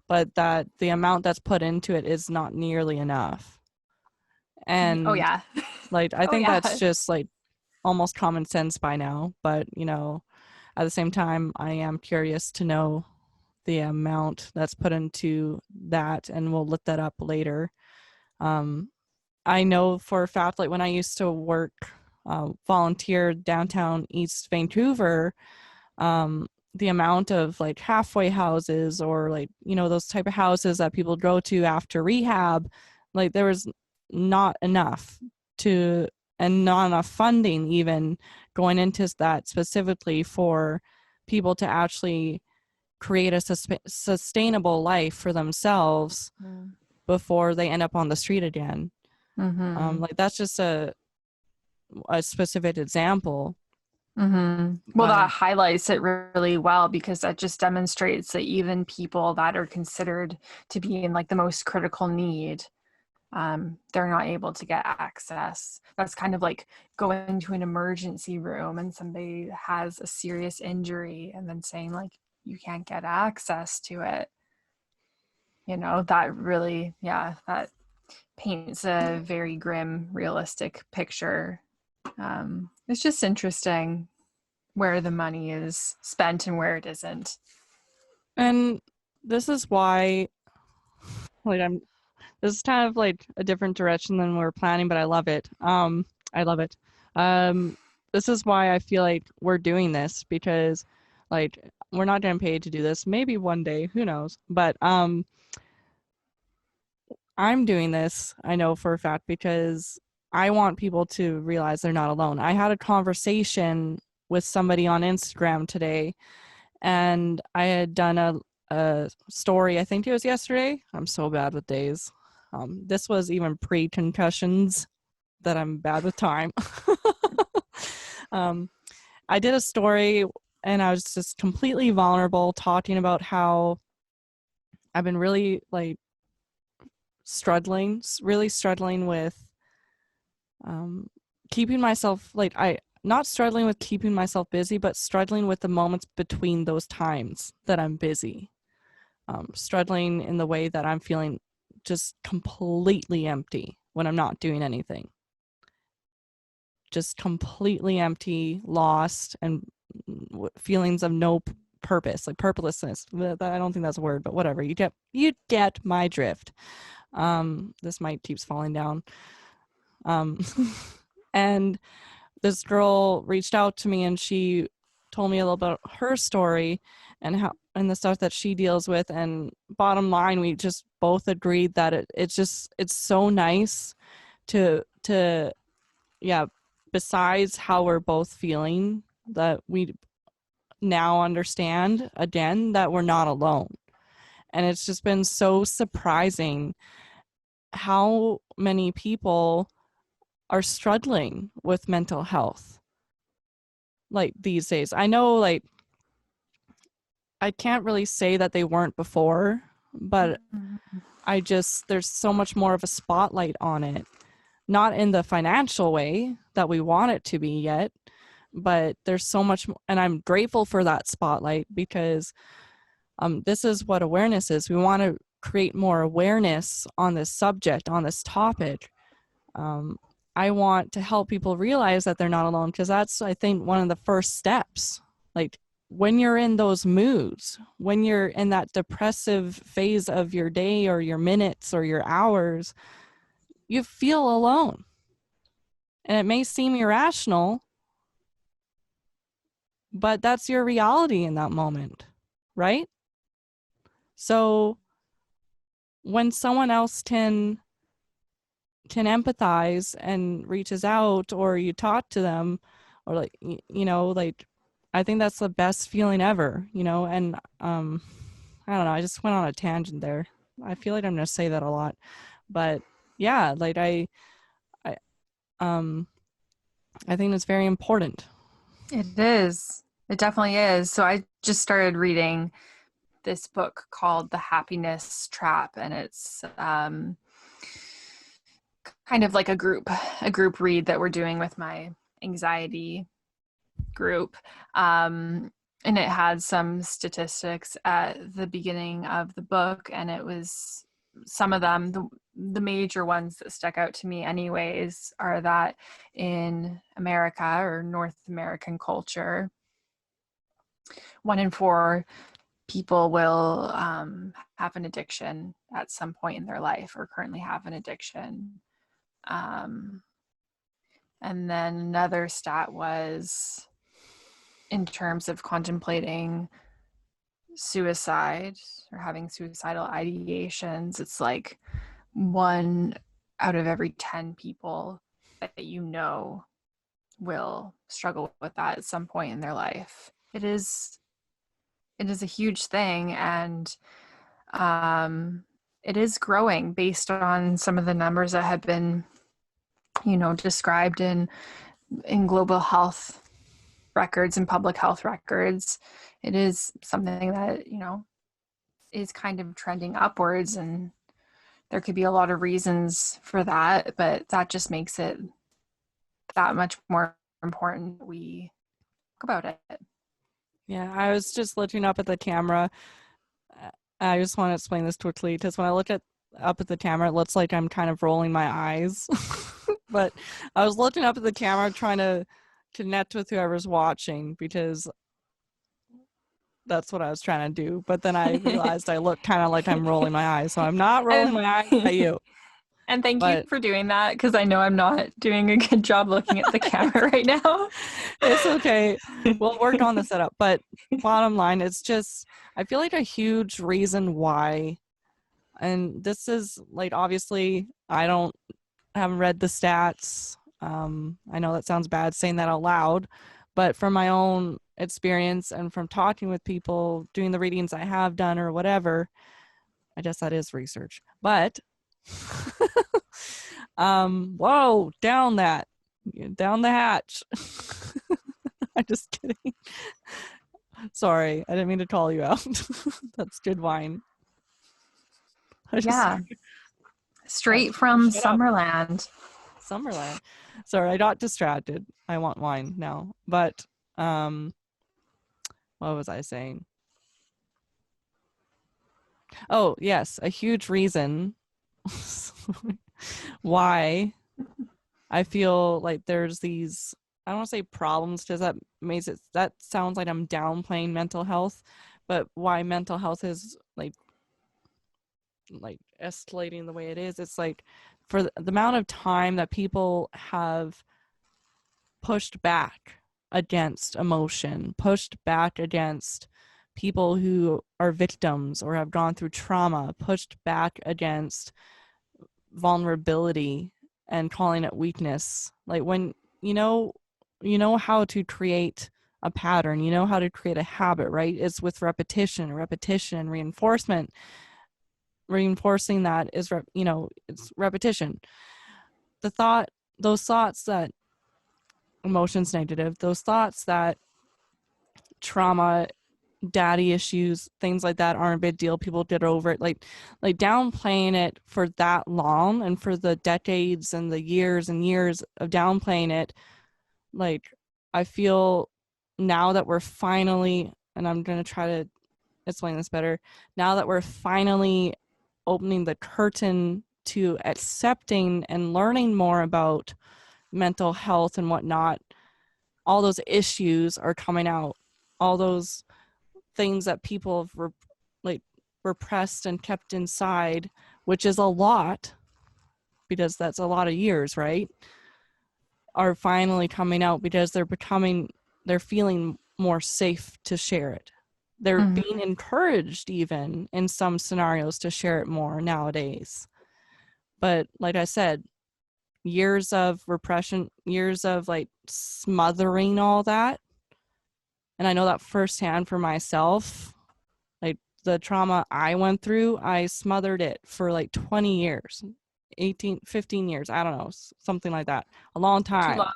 but that the amount that's put into it is not nearly enough. And like, I think that's just like almost common sense by now, but at the same time, I am curious to know the amount that's put into that, and we'll look that up later. I know for a fact, like when I used to work, volunteer downtown East Vancouver, the amount of like halfway houses or like, those type of houses that people go to after rehab, like there was not enough to and not enough funding even going into that specifically for people to actually create a sustainable life for themselves before they end up on the street again. Like that's just a specific example. Well, that highlights it really well, because that just demonstrates that even people that are considered to be in like the most critical need, they're not able to get access. That's kind of like going to an emergency room and somebody has a serious injury and then saying like, you can't get access to it. You know, that really, that paints a very grim, realistic picture. It's just interesting where the money is spent and where it isn't. And this is why, like, this is kind of like a different direction than we were planning, but I love it. I love it. This is why I feel like we're doing this, because like we're not getting paid to do this. Maybe one day, who knows? But I'm doing this, I know for a fact, because I want people to realize they're not alone. I had a conversation with somebody on Instagram today, and I had done a story, I think it was yesterday. I'm so bad with days. This was even pre-concussions that I'm bad with time. I did a story and I was just completely vulnerable, talking about how I've been really like struggling with keeping myself like not struggling with keeping myself busy, but struggling with the moments between those times that I'm busy. Struggling in the way that I'm feeling just completely empty when I'm not doing anything. Just completely empty, lost, and feelings of no purpose, like purposelessness. I don't think that's a word, but whatever. You get my drift. This mic keeps falling down. And this girl reached out to me and she told me a little about her story and how and the stuff that she deals with. And bottom line, we just both agreed that it's so nice to besides how we're both feeling, that we now understand again that we're not alone. And it's just been so surprising how many people are struggling with mental health like these days. I know, like, I can't really say that they weren't before, but there's so much more of a spotlight on it. Not in the financial way that we want it to be yet, but there's so much, and I'm grateful for that spotlight, because this is what awareness is. We want to create more awareness on this subject, on this topic. I want to help people realize that they're not alone, because that's, I think, one of the first steps. Like, when you're in those moods, when you're in that depressive phase of your day or your minutes or your hours, you feel alone. And it may seem irrational, but that's your reality in that moment, right? So when someone else can empathize and reaches out, or you talk to them, or like, like, I think that's the best feeling ever, and I don't know, I just went on a tangent there. I feel like I'm going to say that a lot, but yeah, like I think it's very important. It is. It definitely is. So I just started reading this book called The Happiness Trap, and it's kind of like a group read that we're doing with my anxiety group. And it had some statistics at the beginning of the book, and it was some of them, the major ones that stuck out to me anyways, are that in America, or North American culture, 1 in 4 people will have an addiction at some point in their life, or currently have an addiction. And then another stat was, in terms of contemplating suicide or having suicidal ideations, it's like 1 out of every 10 people that will struggle with that at some point in their life. It is a huge thing, and it is growing based on some of the numbers that have been, described in global health records and public health records. It is something that, is kind of trending upwards, and there could be a lot of reasons for that, but that just makes it that much more important that we talk about it. Yeah, I was just looking up at the camera. I just want to explain this quickly, because when I look up at the camera, it looks like I'm kind of rolling my eyes. But I was looking up at the camera trying to connect with whoever's watching, because that's what I was trying to do. But then I realized I look kind of like I'm rolling my eyes. So I'm not rolling my eyes at you. And thank you for doing that, because I know I'm not doing a good job looking at the camera right now. It's okay. We'll work on the setup. But bottom line, it's just, I feel like a huge reason why, and this is like, obviously, I haven't read the stats. I know that sounds bad saying that out loud, but from my own experience and from talking with people, doing the readings I have done or whatever, I guess that is research. But whoa, down the hatch. I'm just kidding. Sorry, I didn't mean to call you out. That's good wine. Straight from Summerland. Sorry, I got distracted. I want wine now. But what was I saying? Oh, yes, a huge reason why I feel like there's these, I don't want to say problems, because that sounds like I'm downplaying mental health, but why mental health is like escalating the way it is. It's like, for the amount of time that people have pushed back against emotion, pushed back against people who are victims or have gone through trauma, pushed back against vulnerability and calling it weakness. Like, when you know how to create a pattern, you know how to create a habit, right? It's with repetition, reinforcement. Reinforcing that is it's repetition. Those thoughts that emotion's negative, those thoughts that trauma, daddy issues, things like that aren't a big deal, people get over it, like downplaying it for that long, and for the decades and the years and years of downplaying it. Like, I feel now that we're finally, and I'm going to try to explain this better, now that we're finally opening the curtain to accepting and learning more about mental health and whatnot, all those issues are coming out, all those things that people have repressed and kept inside, which is a lot, because that's a lot of years, right, are finally coming out, because they're feeling more safe to share it. They're being encouraged, even in some scenarios, to share it more nowadays. But like I said, years of repression, years of smothering all that. And I know that firsthand for myself. Like, the trauma I went through, I smothered it for 20 years, 15 years. I don't know, something like that. A long time. Too long.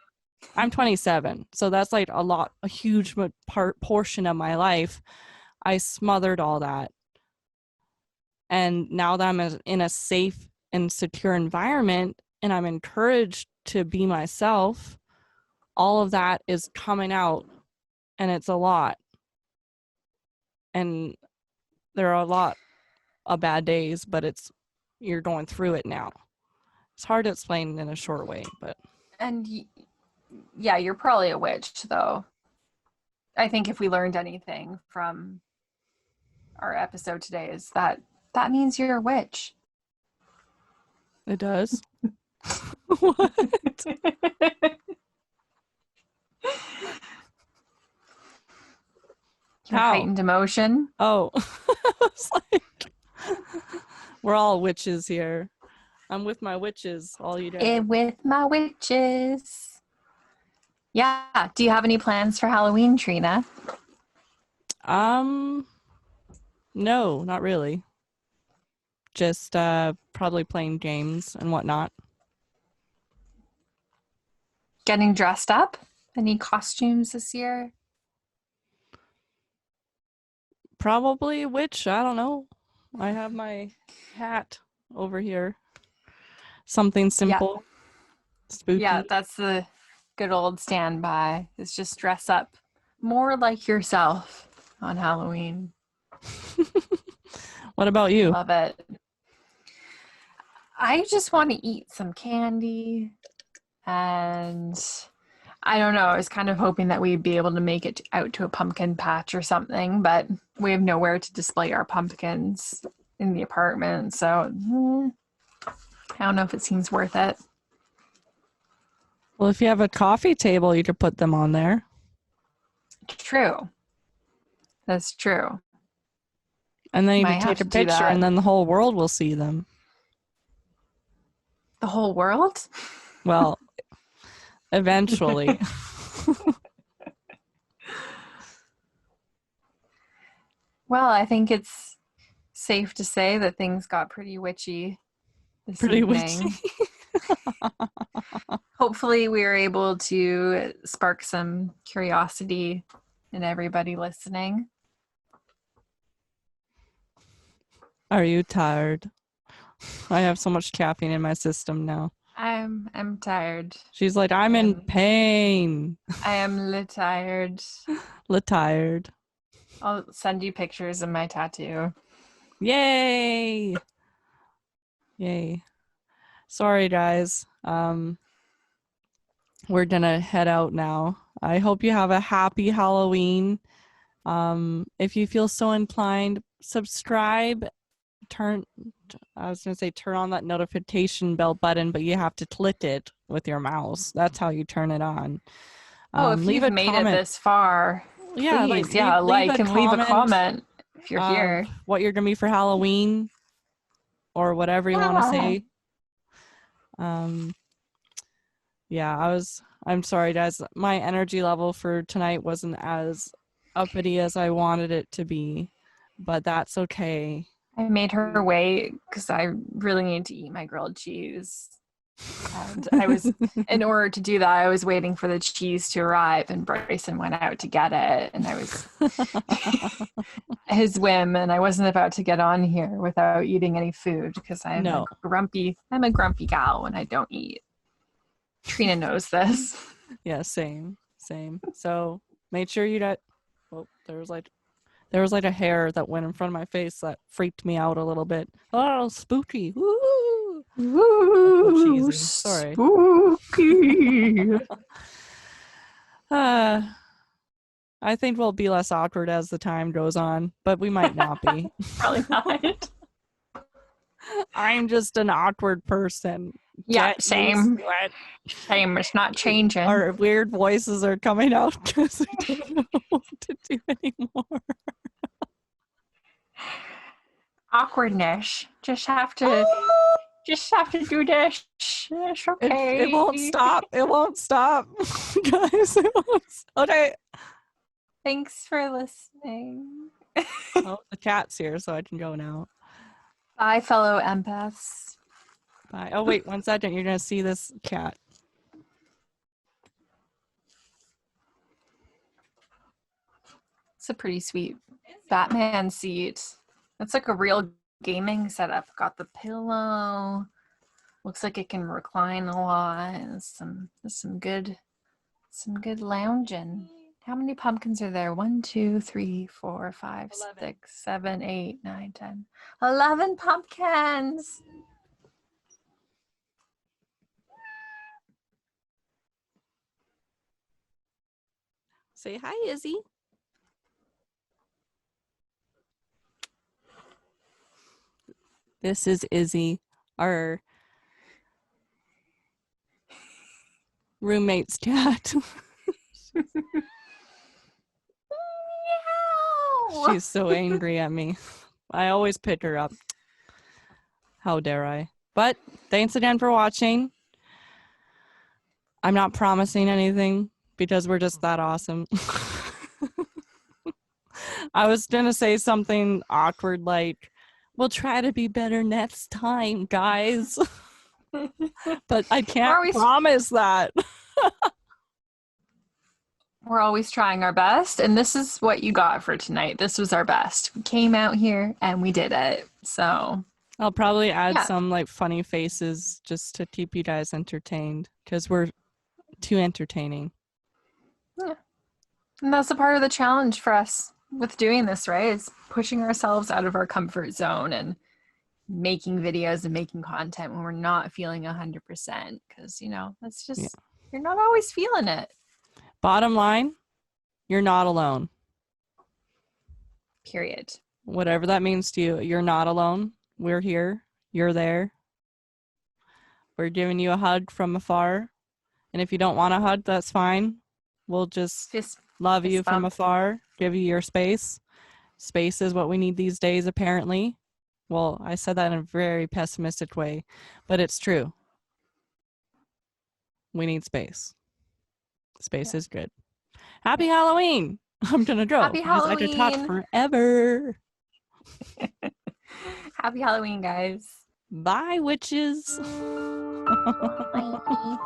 I'm 27. So that's a huge portion of my life. I smothered all that. And now that I'm in a safe and secure environment, and I'm encouraged to be myself, all of that is coming out, and it's a lot. And there are a lot of bad days, but you're going through it now. It's hard to explain in a short way, but. And yeah, you're probably a witch, though. I think if we learned anything from our episode today, is that means you're a witch. It does? What? Your heightened emotion. Oh. It's like, we're all witches here. I'm with my witches, all you Eh, know. with my witches. Yeah. Do you have any plans for Halloween, Trina? No, not really. Just probably playing games and whatnot. Getting dressed up? Any costumes this year? Probably a witch, I don't know. I have my hat over here. Something Yeah. simple, Yeah, spooky. that's the good old standby. Is just dress up more like yourself on Halloween. What about you? Love it. I just want to eat some candy, and I don't know. I was kind of hoping that we'd be able to make it out to a pumpkin patch or something, but we have nowhere to display our pumpkins in the apartment. So I don't know if it seems worth it. Well, if you have a coffee table, you could put them on there. True. That's true. And then you Might could have take a to do picture that. and then the whole world will see them. The whole world? Well, eventually. Well, I think it's safe to say that things got pretty witchy this Pretty evening. witchy. Hopefully, we were able to spark some curiosity in everybody listening. Are you tired? I have so much caffeine in my system now. I'm tired. She's like, I'm in pain. I am tired. Tired. I'll send you pictures of my tattoo. Yay! Yay. Sorry, guys. We're gonna head out now. I hope you have a happy Halloween. If you feel so inclined, subscribe. Turn on that notification bell button, but you have to click it with your mouse. That's how you turn it on. If Leave you've a made comment. it this far, Yeah, please, leave and leave a comment if you're here. What you're gonna be for Halloween, or whatever you want to say. Yeah, I'm sorry, guys. My energy level for tonight wasn't as uppity as I wanted it to be, but that's okay. I made her wait because I really need to eat my grilled cheese. And in order to do that, I was waiting for the cheese to arrive, and Bryson went out to get it, and I was his whim, and I wasn't about to get on here without eating any food because I'm a grumpy gal when I don't eat. Trina knows this. Yeah, same. So make sure you got. Oh, there was like a hair that went in front of my face that freaked me out a little bit. Oh, spooky! Woo! Ooh, sorry. Spooky. I think we'll be less awkward as the time goes on, but we might not be. Probably not. I'm just an awkward person. Yeah, same. Same. It's not changing. Our weird voices are coming out because we don't know what to do anymore. Awkwardness. Just have to do this. It's okay. It won't stop. It won't stop. Guys, it won't stop. Okay. Thanks for listening. Oh, the cat's here, so I can go now. Bye, fellow empaths. Bye. Oh, wait, 1 second. You're going to see this cat. It's a pretty sweet Batman seat. That's like a real gaming setup. Got the pillow. Looks like it can recline a lot. There's some good lounging. How many pumpkins are there? 1, 2, 3, 4, 5, 11. 6, 7, 8, 9, 10. 11 pumpkins. Say hi, Izzy. This is Izzy, our roommate's cat. She's so angry at me. I always pick her up. How dare I? But thanks again for watching. I'm not promising anything because we're just that awesome. I was going to say something awkward like, we'll try to be better next time, guys. But I can't promise that. We're always trying our best, and this is what you got for tonight. This was our best. We came out here and we did it. So I'll probably add some like funny faces just to keep you guys entertained because we're too entertaining. Yeah. And that's a part of the challenge for us with doing this, right? Is pushing ourselves out of our comfort zone and making videos and making content when we're not feeling 100%, because, you know, that's just, you're not always feeling it. Bottom line, you're not alone. Period. Whatever that means to you, you're not alone. We're here. You're there. We're giving you a hug from afar. And if you don't want a hug, that's fine. We'll just love you from afar, give you your space. Space is what we need these days, apparently. Well, I said that in a very pessimistic way, but it's true. We need space. Space is good. Happy Halloween! I'm gonna go. Happy Halloween! I could talk forever. Happy Halloween, guys. Bye, witches. Bye.